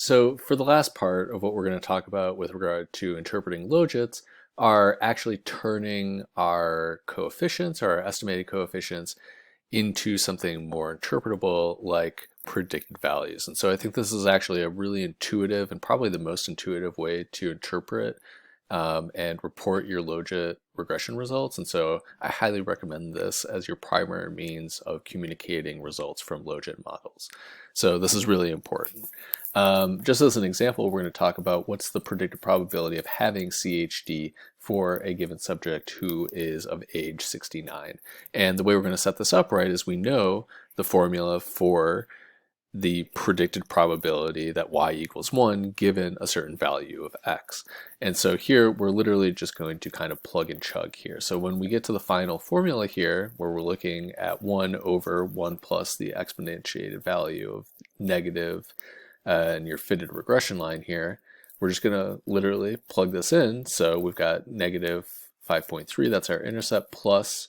So for the last part of what we're going to talk about with regard to interpreting logits are actually turning our coefficients, or our estimated coefficients, into something more interpretable like predicted values. And so I think this is actually a really intuitive and probably the most intuitive way to interpret and report your logit regression results. And so I highly recommend this as your primary means of communicating results from logit models. So this is really important. Just as an example, we're going to talk about what's the predicted probability of having CHD for a given subject who is of age 69. And the way we're going to set this up, right, is we know the formula for the predicted probability that y equals 1 given a certain value of x. And so here we're literally just going to kind of plug and chug here. So when we get to the final formula here, where we're looking at 1 over 1 plus the exponentiated value of negative and your fitted regression line here, we're just going to literally plug this in. So we've got negative 5.3, that's our intercept, plus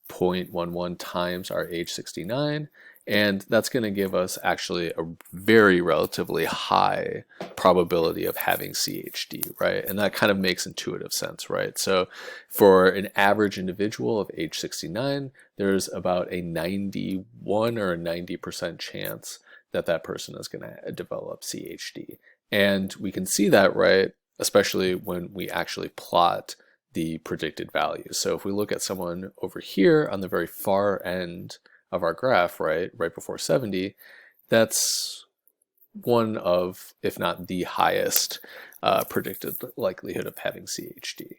0.11 times our age 69. And that's going to give us actually a very relatively high probability of having CHD, right? And that kind of makes intuitive sense, right? So for an average individual of age 69, there's about a 91 or a 90% chance that that person is going to develop CHD. And we can see that, right, especially when we actually plot the predicted values. So if we look at someone over here on the very far end of our graph, right before 70, that's one of, if not the highest predicted likelihood of having CHD.